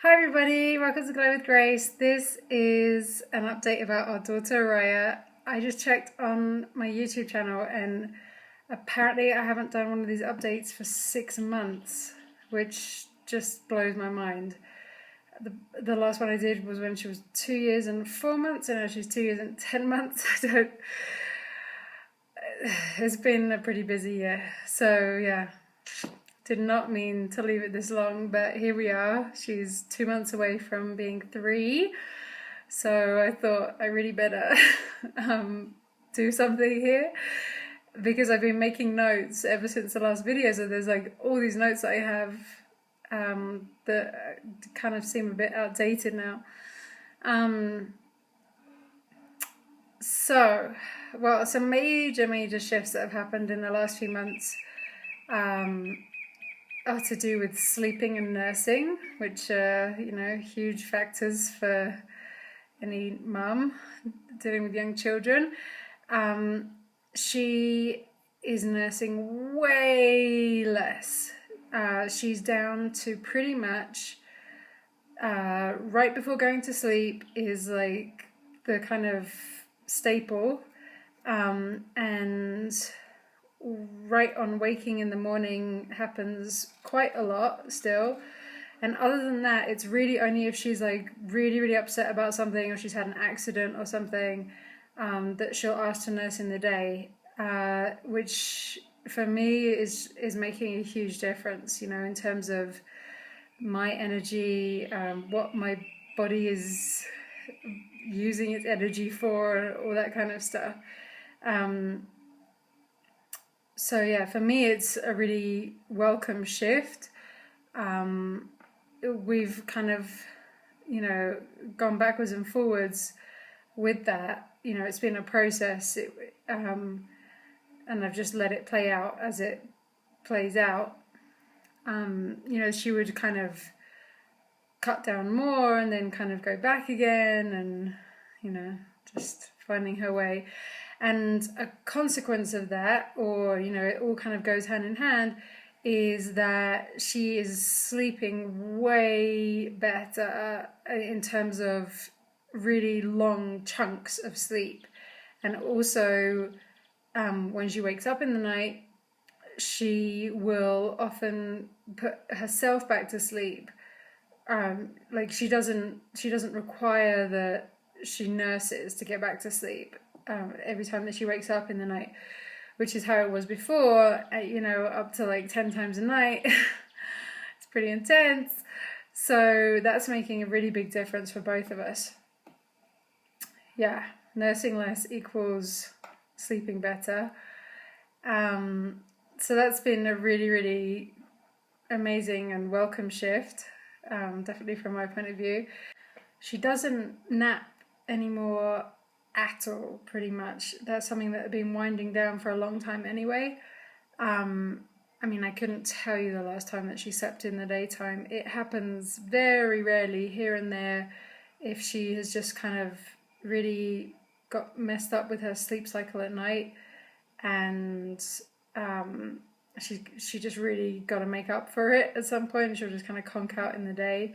Hi everybody, welcome to Glow with Grace. This is an update about our daughter Oria. I just checked on my YouTube channel and apparently I haven't done one of these updates for 6 months, which just blows my mind. The last one I did was when she was 2 years and 4 months, and now she's 2 years and 10 months. It's been a pretty busy year, so yeah. Did not mean to leave it this long, but here we are. She's 2 months away from being 3, so I thought I really better do something here, because I've been making notes ever since the last video. So there's like all these notes that I have that kind of seem a bit outdated now. Well, some major shifts that have happened in the last few months are to do with sleeping and nursing, which are, huge factors for any mum dealing with young children. She is nursing way less. She's down to pretty much right before going to sleep is like the kind of staple, and right on waking in the morning happens quite a lot still. And other than that, it's really only if she's like really upset about something, or she's had an accident or something, that she'll ask to nurse in the day, which for me is making a huge difference, in terms of my energy, what my body is using its energy for, all that kind of stuff. So yeah, for me it's a really welcome shift. We've kind of, gone backwards and forwards with that. It's been a process, and I've just let it play out as it plays out. She would kind of cut down more and then kind of go back again, and, just finding her way. And a consequence of that, or, it all kind of goes hand in hand, is that she is sleeping way better in terms of really long chunks of sleep. And also, when she wakes up in the night, she will often put herself back to sleep. Like she doesn't require that she nurses to get back to sleep. Every time that she wakes up in the night, which is how it was before, up to like 10 times a night. It's pretty intense. So that's making a really big difference for both of us. Yeah, nursing less equals sleeping better. So that's been a really amazing and welcome shift, definitely from my point of view. She doesn't nap anymore at all, pretty much. That's something that had been winding down for a long time anyway. I couldn't tell you the last time that she slept in the daytime. It happens very rarely, here and there, if she has just kind of really got messed up with her sleep cycle at night, and she just really got to make up for it at some point, and she'll just kind of conk out in the day.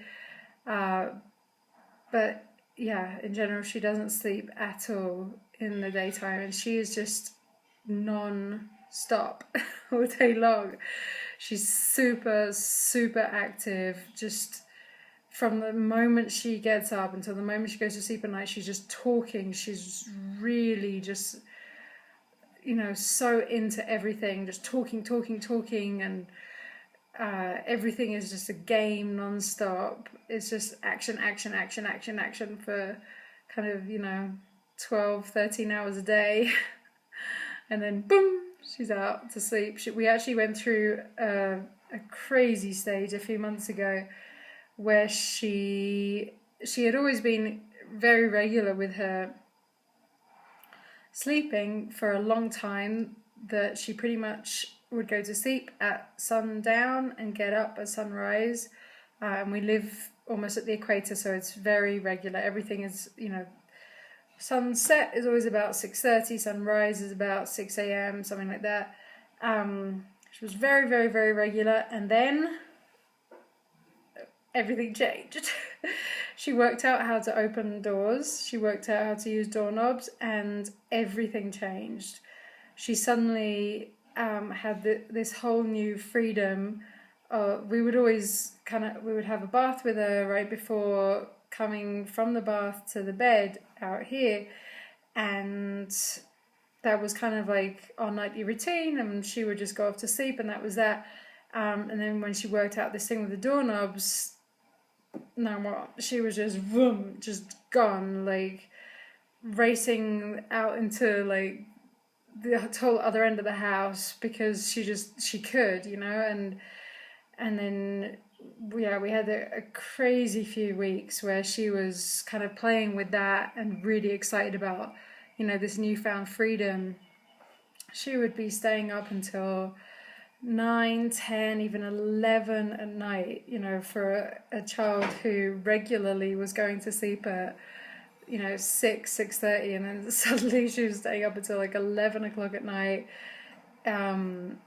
But yeah, in general, she doesn't sleep at all in the daytime, and she is just non-stop all day long. She's super active, just from the moment she gets up until the moment she goes to sleep at night. She's just talking. She's really just, so into everything, just talking, and everything is just a game non-stop. It's just action for kind of 12, 13 hours a day. And then boom, she's out to sleep. We actually went through a crazy stage a few months ago where she had always been very regular with her sleeping for a long time, that she pretty much would go to sleep at sundown and get up at sunrise. And we live almost at the equator, so it's very regular. Everything is, sunset is always about 6:30, sunrise is about 6 a.m., something like that. She was very regular, and then everything changed. She worked out how to open doors, she worked out how to use doorknobs, and everything changed. She suddenly had this whole new freedom. We would always we would have a bath with her right before coming from the bath to the bed out here, and that was kind of like our nightly routine, and she would just go off to sleep, and that was that. And then when she worked out this thing with the doorknobs, now what? She was just vroom, just gone, like racing out into like the whole other end of the house because she could, you know, and then we had a crazy few weeks where she was kind of playing with that and really excited about, you know, this newfound freedom. She would be staying up until 9, 10, even 11 at night, you know, for a child who regularly was going to sleep at, you know, 6:30, and then suddenly she was staying up until like 11 o'clock at night. And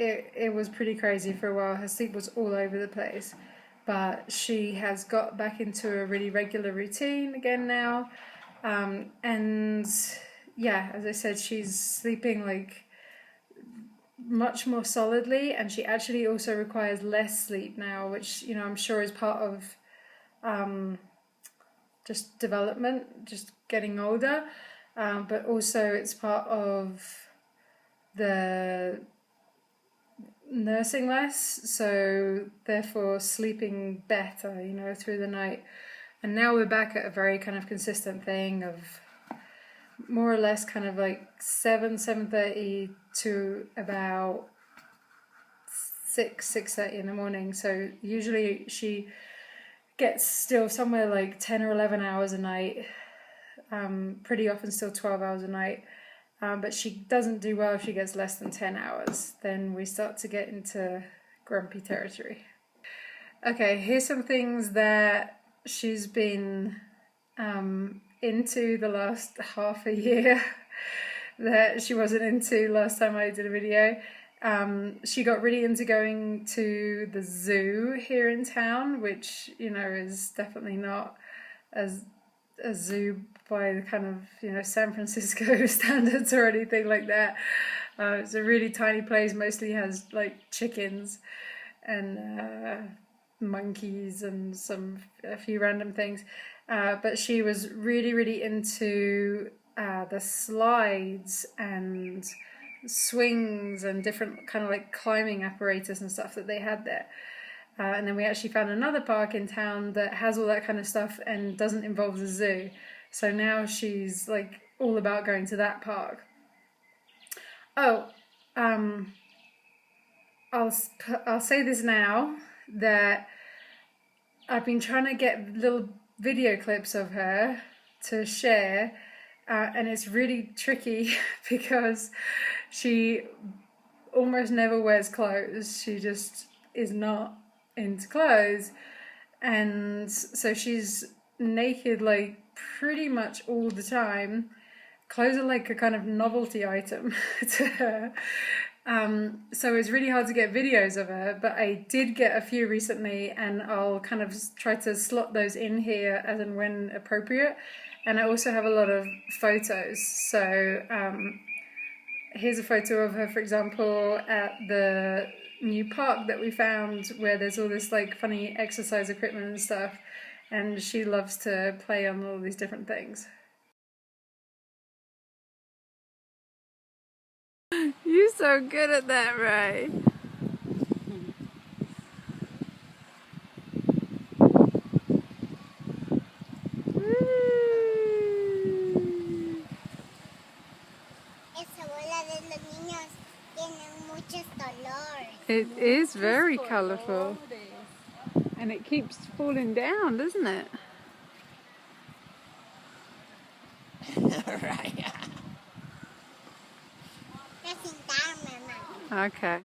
it was pretty crazy for a while. Her sleep was all over the place. But she has got back into a really regular routine again now. And yeah, as I said, she's sleeping like much more solidly, and she actually also requires less sleep now, which, you know, I'm sure is part of just development, just getting older, but also it's part of the nursing less, so therefore sleeping better, you know, through the night. And now we're back at a very kind of consistent thing of more or less kind of like 7:30 to about 6:30 in the morning. So usually she gets still somewhere like 10 or 11 hours a night, pretty often still 12 hours a night. But she doesn't do well if she gets less than 10 hours. Then we start to get into grumpy territory. Okay, here's some things that she's been into the last half a year that she wasn't into last time I did a video. She got really into going to the zoo here in town, which, you know, is definitely not as a zoo by the kind of, you know, San Francisco standards or anything like that. It's a really tiny place, mostly has like chickens and monkeys and a few random things. But she was really into the slides and swings and different kind of like climbing apparatus and stuff that they had there. And then we actually found another park in town that has all that kind of stuff and doesn't involve the zoo. So now she's like all about going to that park. Oh, I'll say this now, that I've been trying to get little video clips of her to share, and it's really tricky because she almost never wears clothes. She just is not into clothes, and so she's naked like pretty much all the time. Clothes are like a kind of novelty item to her. So it's really hard to get videos of her, but I did get a few recently, and I'll kind of try to slot those in here as and when appropriate. And I also have a lot of photos. So here's a photo of her, for example, at the new park that we found, where there's all this like funny exercise equipment and stuff, and she loves to play on all these different things. You're so good at that, Ray. It is very colourful. And it keeps falling down, doesn't it? Right. Okay.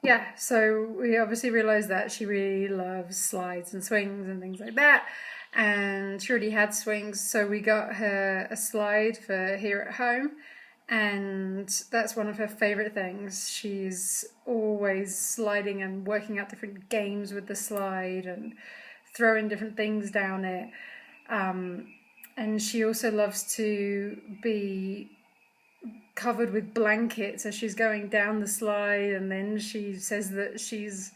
Yeah, so we obviously realised that she really loves slides and swings and things like that, and she already had swings, so we got her a slide for here at home, and that's one of her favourite things. She's always sliding and working out different games with the slide and throwing different things down it. And she also loves to be covered with blankets as she's going down the slide, and then she says that she's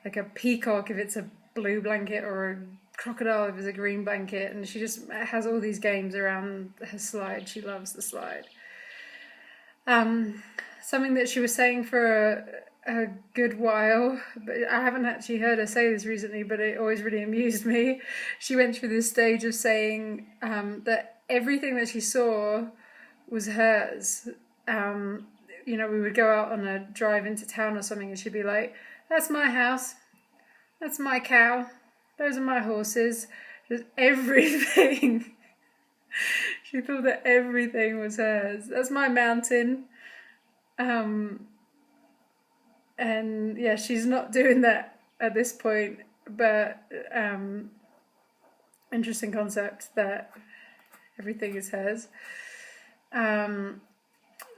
like a peacock if it's a blue blanket, or a crocodile if it's a green blanket, and she just has all these games around her slide. She loves the slide. Something that she was saying for a good while, but I haven't actually heard her say this recently, but it always really amused me. She went through this stage of saying that everything that she saw was hers. You know, we would go out on a drive into town or something, and she'd be like, "That's my house, that's my cow, those are my horses," just everything. She thought that everything was hers. "That's my mountain." And yeah, she's not doing that at this point, but interesting concept that everything is hers.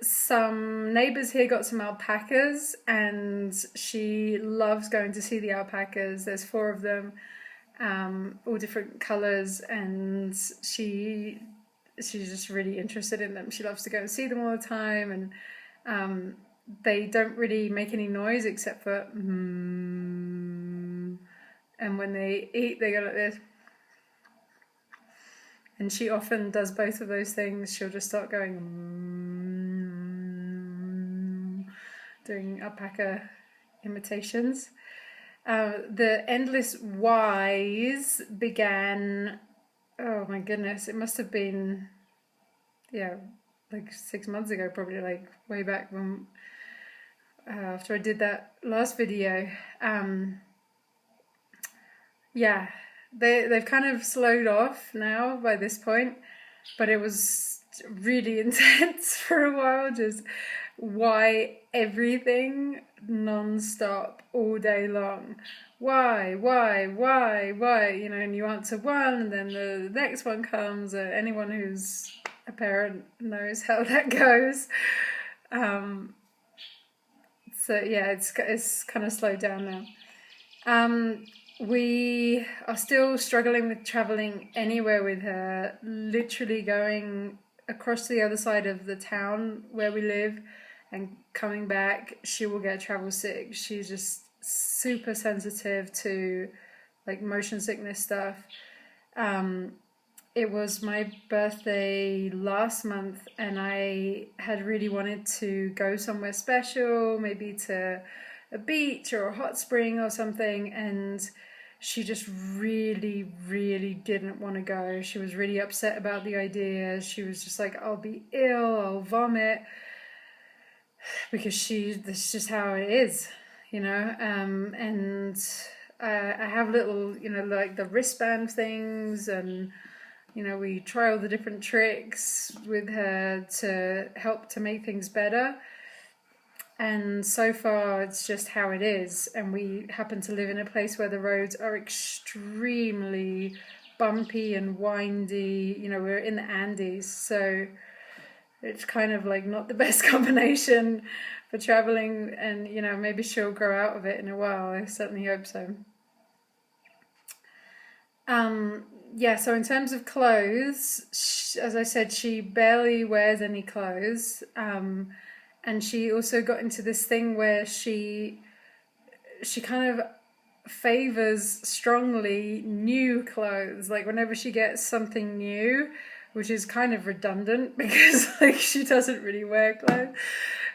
Some neighbours here got some alpacas, and she loves going to see the alpacas. There's 4 of them, all different colours, and she's just really interested in them. She loves to go and see them all the time, and they don't really make any noise except for and when they eat they go like this. And she often does both of those things. She'll just start going doing alpaca imitations. The endless whys began, oh my goodness, it must have been, yeah, like 6 months ago, probably, like way back when, after I did that last video. Yeah, they've kind of slowed off now by this point, but it was really intense for a while, just why everything non-stop all day long. Why, you know, and you answer one and then the next one comes. Anyone who's a parent knows how that goes. So yeah, it's kind of slowed down now. We are still struggling with traveling anywhere with her, literally going across to the other side of the town where we live and coming back, she will get travel sick. She's just super sensitive to like motion sickness stuff. It was my birthday last month, and I had really wanted to go somewhere special, maybe to a beach or a hot spring or something, and she just really didn't want to go. She was really upset about the idea. She was just like, "I'll be ill, I'll vomit," because that's just how it is, you know. And I have little, you know, like the wristband things, and you know, we try all the different tricks with her to help to make things better. And so far, it's just how it is. And we happen to live in a place where the roads are extremely bumpy and windy. You know, we're in the Andes, so it's kind of like not the best combination for traveling. And, you know, maybe she'll grow out of it in a while. I certainly hope so. Yeah, so in terms of clothes, as I said, she barely wears any clothes. And she also got into this thing where she kind of favors strongly new clothes. Like whenever she gets something new, which is kind of redundant because like she doesn't really wear clothes.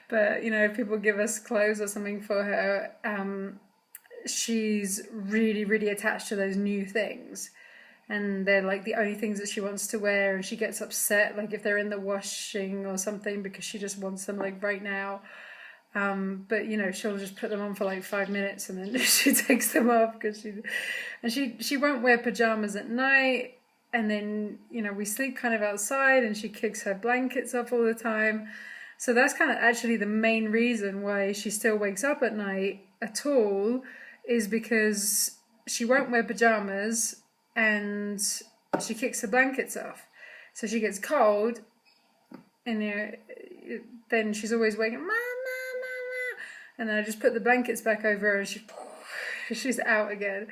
But you know, if people give us clothes or something for her, she's really attached to those new things. And they're like the only things that she wants to wear, and she gets upset like if they're in the washing or something because she just wants them like right now. But you know, she'll just put them on for like 5 minutes and then she takes them off because she won't wear pajamas at night. And then, you know, we sleep kind of outside and she kicks her blankets up all the time. So that's kind of actually the main reason why she still wakes up at night at all, is because she won't wear pajamas and she kicks the blankets off. So she gets cold, and then she's always waking, mama, mama, and then I just put the blankets back over her and she's out again.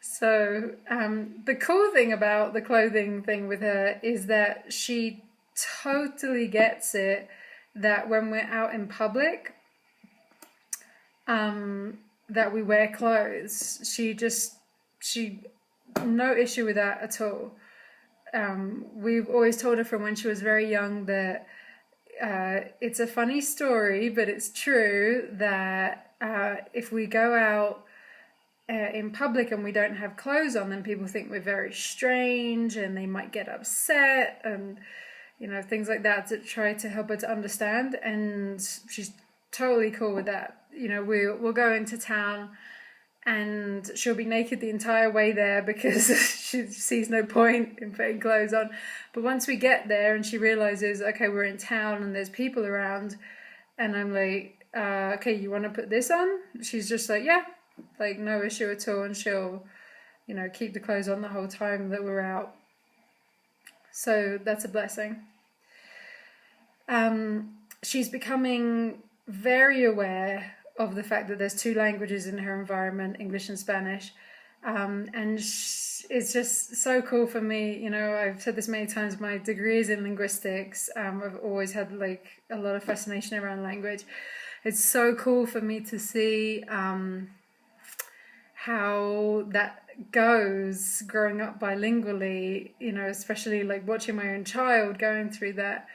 So the cool thing about the clothing thing with her is that she totally gets it, that when we're out in public, that we wear clothes. She no issue with that at all. We've always told her from when she was very young that it's a funny story, but it's true that if we go out in public and we don't have clothes on, then people think we're very strange and they might get upset and, you know, things like that, to try to help her to understand. And she's totally cool with that. You know, we'll go into town and she'll be naked the entire way there because she sees no point in putting clothes on. But once we get there and she realizes, okay, we're in town and there's people around, and I'm like, okay, you want to put this on? She's just like, yeah, like no issue at all. And she'll, you know, keep the clothes on the whole time that we're out. So that's a blessing. She's becoming very aware of the fact that there's two languages in her environment, English and Spanish. And it's just so cool for me. You know, I've said this many times, my degree is in linguistics. I've always had like a lot of fascination around language. It's so cool for me to see how that goes growing up bilingually, you know, especially like watching my own child going through that,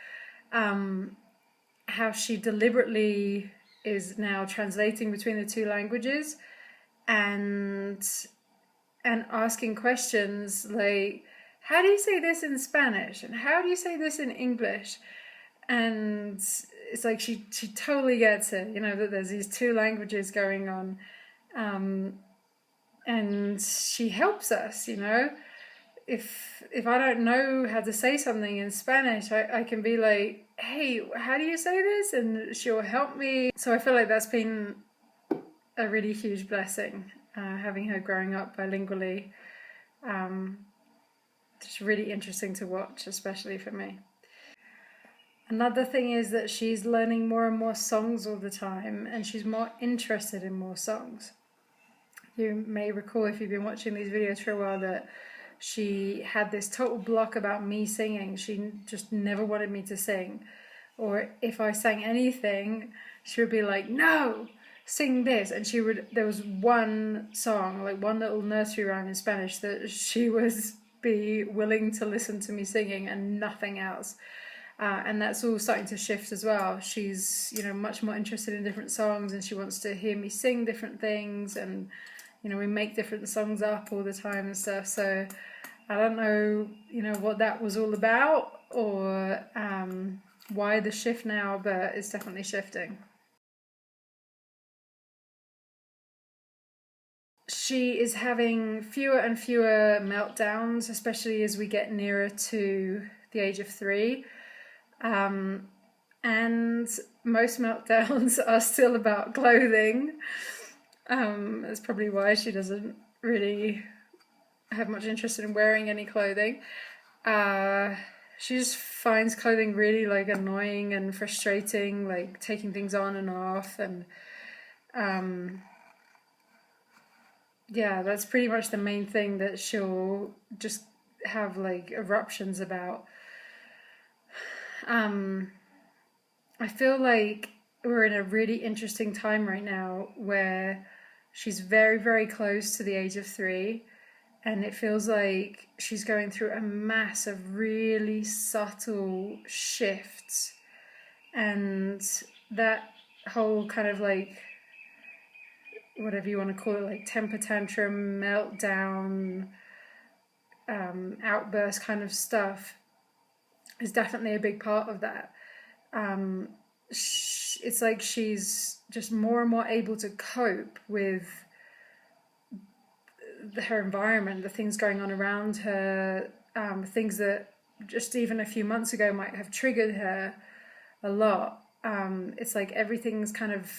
how she deliberately is now translating between the two languages and asking questions like, how do you say this in Spanish and how do you say this in English? And it's like she totally gets it, you know, that there's these two languages going on, and she helps us, you know. If I don't know how to say something in Spanish, I can be like, hey, how do you say this? And she'll help me. So I feel like that's been a really huge blessing, having her growing up bilingually. It's really interesting to watch, especially for me. Another thing is that she's learning more and more songs all the time, and she's more interested in more songs. You may recall, if you've been watching these videos for a while, that she had this total block about me singing. She just never wanted me to sing. Or if I sang anything, she would be like, no, sing this. And there was one song, like one little nursery rhyme in Spanish, that she was be willing to listen to me singing and nothing else. And that's all starting to shift as well. She's, you know, much more interested in different songs, and she wants to hear me sing different things, and, you know, we make different songs up all the time and stuff. So I don't know, you know, what that was all about, or why the shift now, but it's definitely shifting. She is having fewer and fewer meltdowns, especially as we get nearer to the age of 3. And most meltdowns are still about clothing. That's probably why she doesn't really have much interest in wearing any clothing. She just finds clothing really like annoying and frustrating, like taking things on and off, and yeah, that's pretty much the main thing that she'll just have like eruptions about. I feel like we're in a really interesting time right now where she's very, very close to the age of 3, and it feels like she's going through a mass of really subtle shifts, and that whole kind of like, whatever you want to call it, like temper tantrum, meltdown, outburst kind of stuff is definitely a big part of that. It's like she's just more and more able to cope with her environment, the things going on around her, things that just even a few months ago might have triggered her a lot. It's like everything's kind of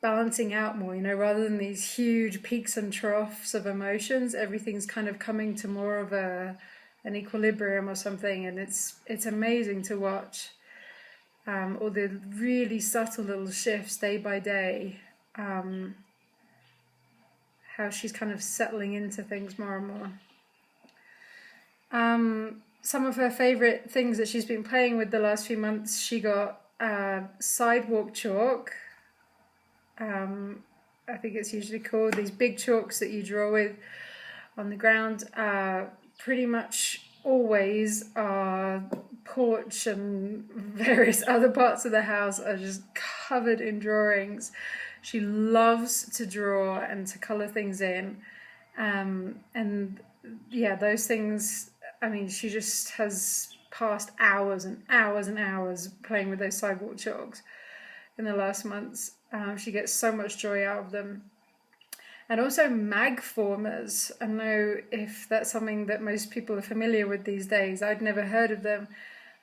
balancing out more, you know, rather than these huge peaks and troughs of emotions. Everything's kind of coming to more of an equilibrium or something, and it's amazing to watch. or the really subtle little shifts day by day, how she's kind of settling into things more and more. Some of her favourite things that she's been playing with the last few months, she got sidewalk chalk. I think it's usually called, these big chalks that you draw with on the ground. Pretty much always our porch and various other parts of the house are just covered in drawings. She loves to draw and to colour things in. And yeah, those things, I mean, she just has passed hours and hours and hours playing with those sidewalk chalks in the last months. She gets so much joy out of them. And also mag formers. I don't know if that's something that most people are familiar with these days. I'd never heard of them.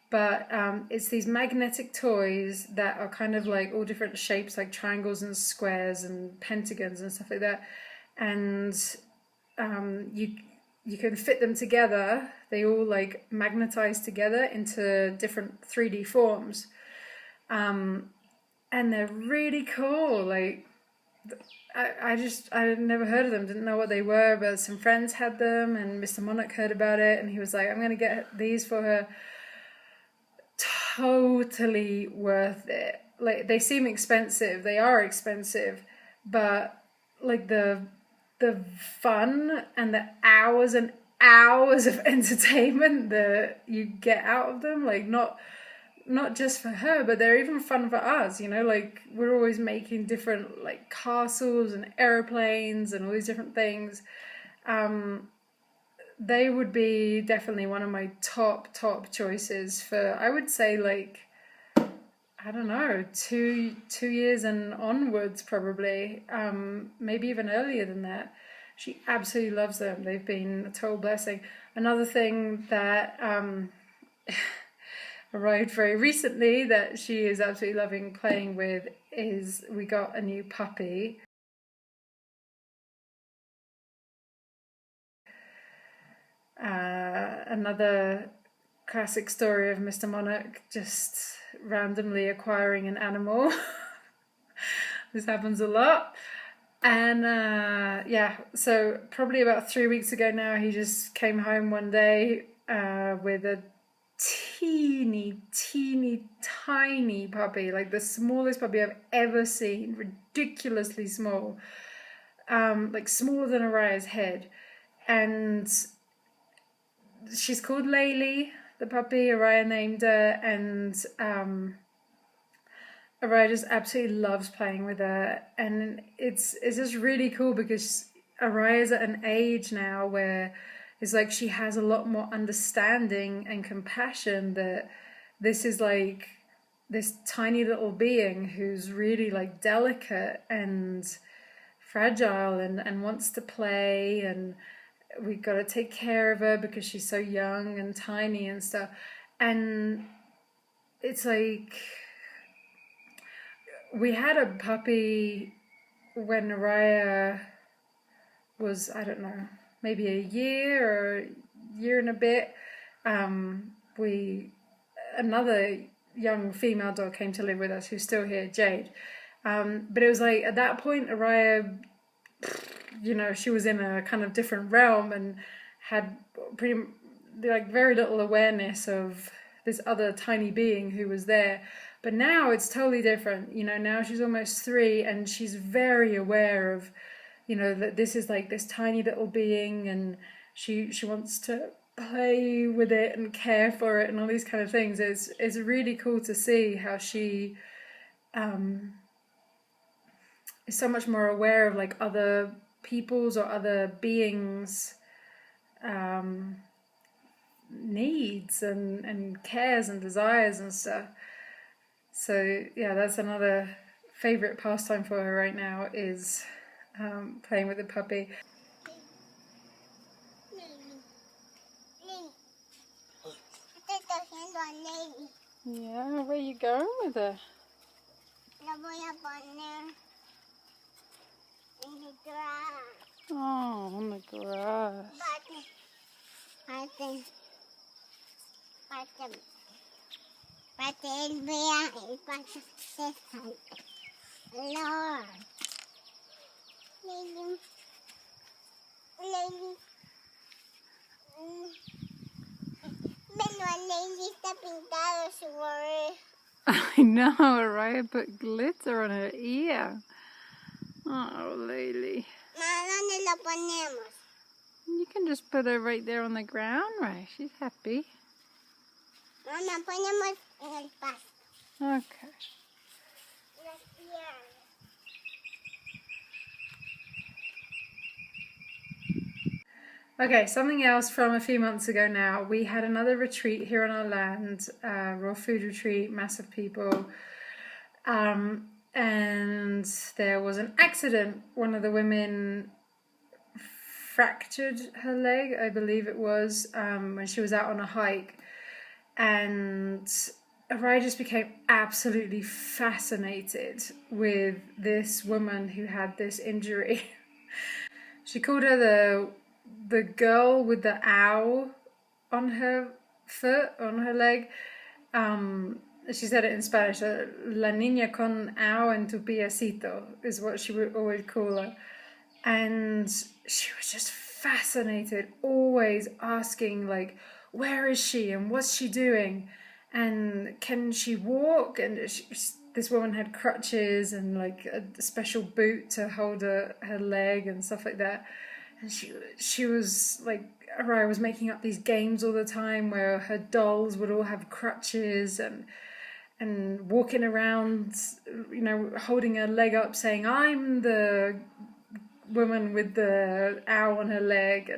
But it's these magnetic toys that are kind of like all different shapes, like triangles and squares and pentagons and stuff like that. And you can fit them together. They all like magnetize together into different 3D forms. And they're really cool. Like, I had never heard of them, didn't know what they were, but some friends had them, and Mr. Monarch heard about it, and he was like, I'm going to get these for her. Totally worth it. Like, they seem expensive, they are expensive, but like the fun and the hours and hours of entertainment that you get out of them, like not just for her, but they're even fun for us, you know, like we're always making different like castles and airplanes and all these different things. They would be definitely one of my top choices for, I would say, like, I don't know, 2 years and onwards probably, maybe even earlier than that. She absolutely loves them. They've been a total blessing. Another thing that arrived very recently that she is absolutely loving playing with is we got a new puppy. Another classic story of Mr. Monarch just randomly acquiring an animal. This happens a lot. And yeah, so probably about 3 weeks ago now, he just came home one day with a teeny tiny puppy, like the smallest puppy I've ever seen, ridiculously small, like smaller than Oria's head. And she's called Laylee, the puppy. Oria named her, and Oria just absolutely loves playing with her, and it's just really cool because Oria's at an age now where it's like she has a lot more understanding and compassion that this is like this tiny little being who's really like delicate and fragile and wants to play, and we've got to take care of her because she's so young and tiny and stuff. And it's like, we had a puppy when Oria was, I don't know, maybe a year or a year and a bit. Another young female dog came to live with us who's still here, Jade. But it was like, at that point, Oria, you know, she was in a kind of different realm and had pretty like very little awareness of this other tiny being who was there. But now it's totally different. You know, now she's almost 3 and she's very aware of, you know, that this is like this tiny little being, and she wants to play with it and care for it and all these kind of things. It's really cool to see how she is so much more aware of like other people's or other beings' needs and cares and desires and stuff. So yeah, that's another favorite pastime for her right now, is playing with the puppy. Yeah, where are you going with her? Oh, on the grass. para que él vea el pasaje Lord. Lady, Lady, Lady está pintado su oreja. I know, Oria put glitter on her ear. Oh, Lily. ¿Dónde lo ponemos? You can just put her right there on the ground, right? She's happy. Mamá, ponemos en el pasto. Okay. Las piernas. Okay, something else from a few months ago now. We had another retreat here on our land, raw food retreat, massive people. And there was an accident. One of the women fractured her leg, I believe it was, when she was out on a hike. And Oria just became absolutely fascinated with this woman who had this injury. She called her the girl with the owl on her foot, on her leg. She said it in Spanish, la niña con owl en tu piecito is what she would always call her. And she was just fascinated, always asking, like, where is she and what's she doing? And can she walk? And this woman had crutches and like a special boot to hold her leg and stuff like that. And she was like, Oria was making up these games all the time where her dolls would all have crutches and walking around, you know, holding her leg up saying, I'm the woman with the owl on her leg.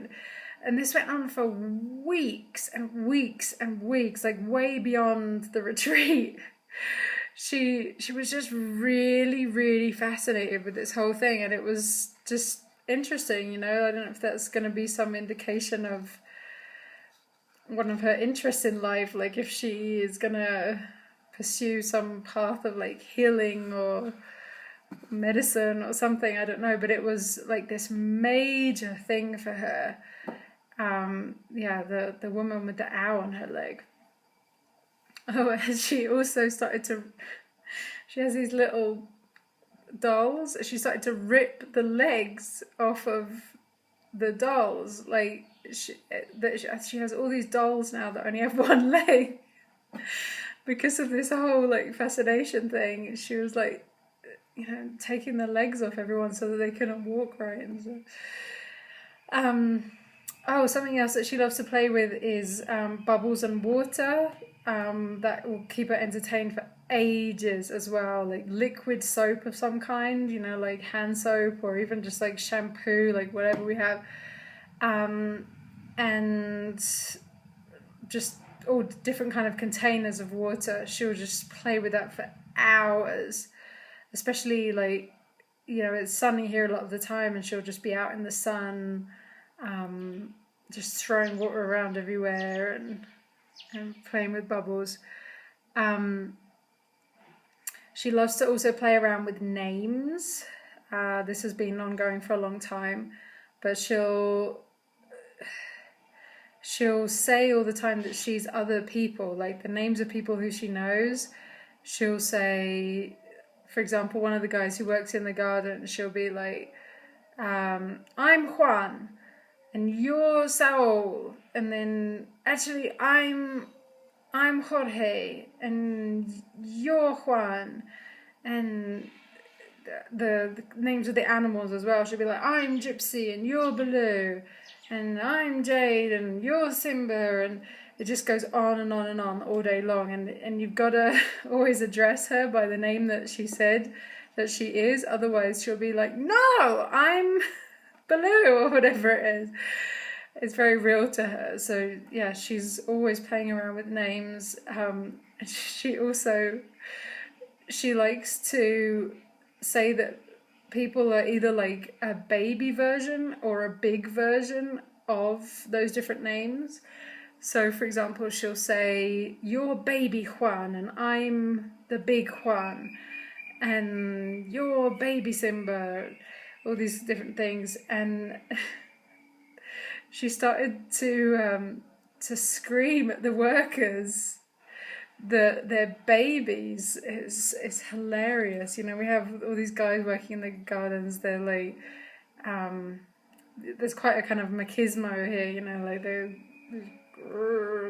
And this went on for weeks and weeks and weeks, like way beyond the retreat. She was just really, really fascinated with this whole thing, and it was just interesting, you know. I don't know if that's going to be some indication of one of her interests in life, like if she is going to pursue some path of like healing or medicine or something, I don't know, but it was like this major thing for her. Yeah, the woman with the owl on her leg. Oh, and she also started to, she has these little dolls. She started to rip the legs off of the dolls. Like, she has all these dolls now that only have one leg. Because of this whole, like, fascination thing, she was, like, you know, taking the legs off everyone so that they couldn't walk right. And so, oh, something else that she loves to play with is bubbles and water. That will keep her entertained for ages as well, like liquid soap of some kind, you know, like hand soap or even just like shampoo, like whatever we have, and just all different kind of containers of water. She'll just play with that for hours, especially like, you know, it's sunny here a lot of the time and she'll just be out in the sun, just throwing water around everywhere and playing with bubbles. She loves to also play around with names. This has been ongoing for a long time, but she'll say all the time that she's other people, like the names of people who she knows. She'll say, for example, one of the guys who works in the garden, she'll be like, I'm Juan and you're Saul, and then actually I'm Jorge and you're Juan, and the names of the animals as well. She'll be like, I'm Gypsy and you're Baloo, and I'm Jade and you're Simba, and it just goes on and on and on all day long, and you've got to always address her by the name that she said that she is, otherwise she'll be like, no, I'm Baloo, or whatever it is. It's very real to her. So yeah, she's always playing around with names. She likes to say that people are either like a baby version or a big version of those different names. So for example, she'll say, you're baby Juan and I'm the big Juan, and you're baby Simba, all these different things. And she started to scream at the workers their babies is hilarious. You know, we have all these guys working in the gardens. They're like, there's quite a kind of machismo here. You know, like they're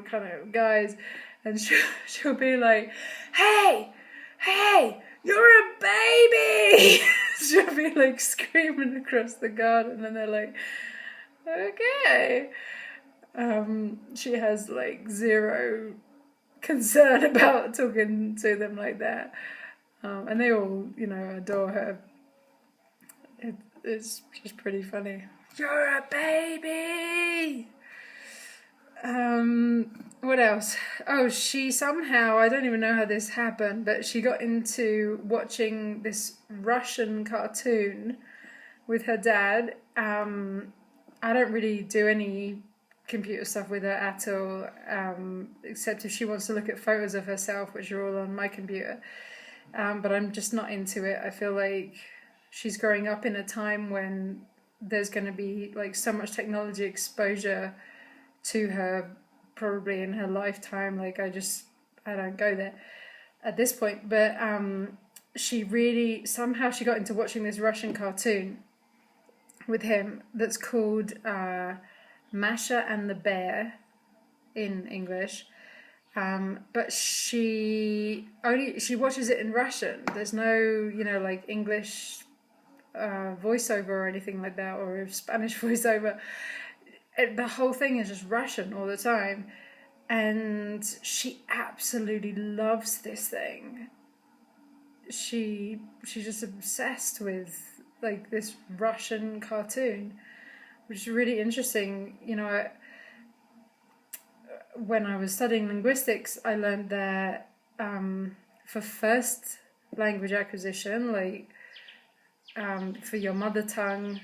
kind of guys, and she'll be like, hey, you're a baby. She'll be like screaming across the garden, and they're like, okay. She has like zero concern about talking to them like that, and they all, you know, adore her. It's just pretty funny. You're a baby. What else? Oh, she somehow, I don't even know how this happened, but she got into watching this Russian cartoon with her dad. I don't really do any computer stuff with her at all, except if she wants to look at photos of herself, which are all on my computer. But I'm just not into it. I feel like she's growing up in a time when there's going to be like so much technology exposure to her, probably in her lifetime. Like I don't go there at this point. But she really, somehow she got into watching this Russian cartoon with him that's called Masha and the Bear in English. But she watches it in Russian. There's no, you know, like English voiceover or anything like that, or Spanish voiceover. The whole thing is just Russian all the time, and she absolutely loves this thing. She's just obsessed with like this Russian cartoon, which is really interesting. You know, when I was studying linguistics, I learned that for first language acquisition, like for your mother tongue,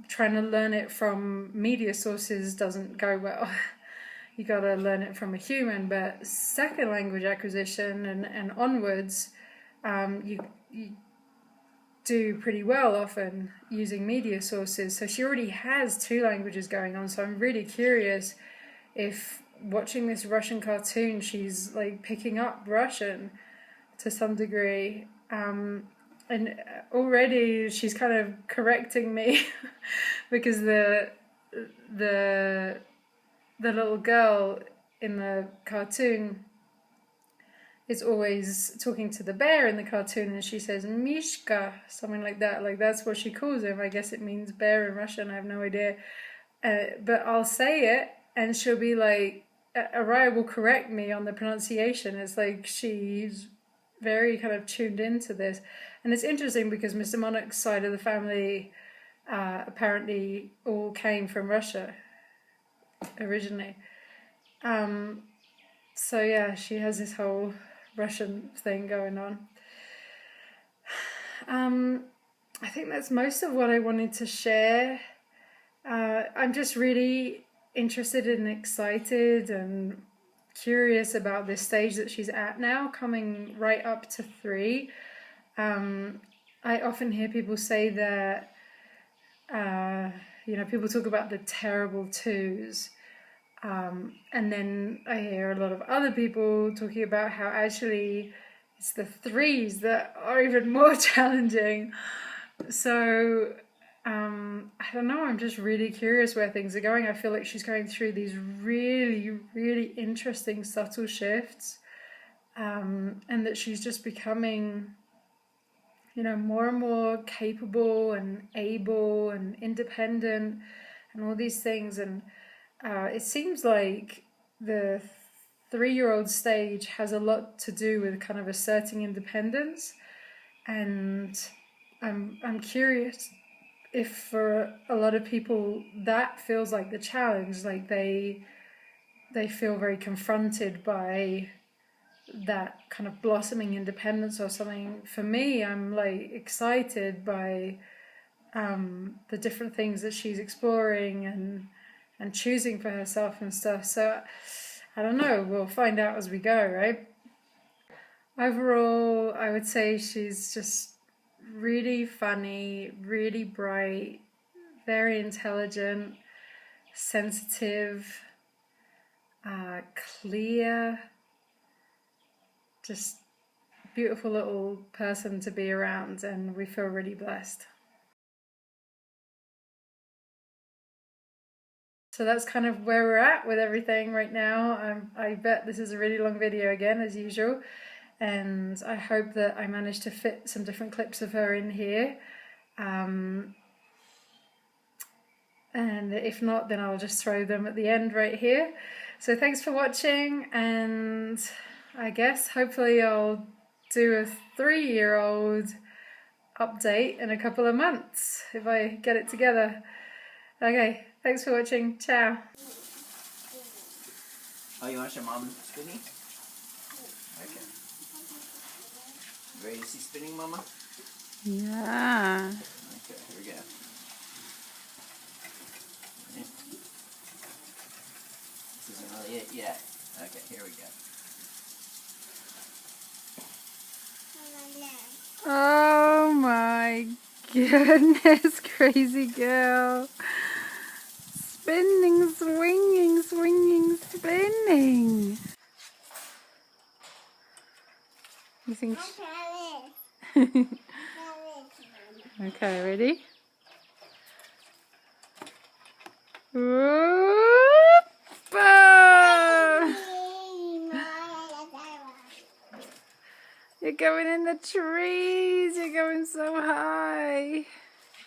trying to learn it from media sources doesn't go well. You got to learn it from a human. But second language acquisition and onwards, you do pretty well often using media sources. So she already has two languages going on. So I'm really curious if watching this Russian cartoon, she's like picking up Russian to some degree. And already she's kind of correcting me because the little girl in the cartoon is always talking to the bear in the cartoon, and she says Mishka, something like that. Like that's what she calls him. I guess it means bear in Russian. I have no idea. But I'll say it, and she'll be like, Araya will correct me on the pronunciation. It's like she's very kind of tuned into this. And it's interesting because Mr. Monarch's side of the family apparently all came from Russia originally. So yeah, she has this whole Russian thing going on. I think that's most of what I wanted to share. I'm just really interested and excited and curious about this stage that she's at now, coming right up to 3. I often hear people say that, you know, people talk about the terrible 2s. And then I hear a lot of other people talking about how actually it's the 3s that are even more challenging. So, I don't know, I'm just really curious where things are going. I feel like she's going through these really, really interesting subtle shifts, and that she's just becoming, you know, more and more capable and able and independent and all these things. And it seems like the 3-year-old stage has a lot to do with kind of asserting independence, and I'm curious if for a lot of people that feels like the challenge, like they feel very confronted by that kind of blossoming independence or something. For me, I'm like excited by the different things that she's exploring and choosing for herself and stuff. So I don't know, we'll find out as we go, right? Overall, I would say she's just really funny, really bright, very intelligent, sensitive, clear, just beautiful little person to be around, and we feel really blessed. So that's kind of where we're at with everything right now. I bet this is a really long video again, as usual, and I hope that I managed to fit some different clips of her in here. And if not, then I'll just throw them at the end right here. So thanks for watching, and I guess hopefully I'll do a 3-year-old update in a couple of months if I get it together. Okay, thanks for watching. Ciao. Oh, you want to show Mom spinning? Okay. Ready to see spinning, Mama? Yeah. Okay, here we go. This isn't really it yet. Okay, here we go. Oh my goodness, crazy girl. Spinning, swinging, swinging, spinning. You think? Okay, ready? Whoop! You're going in the trees. You're going so high.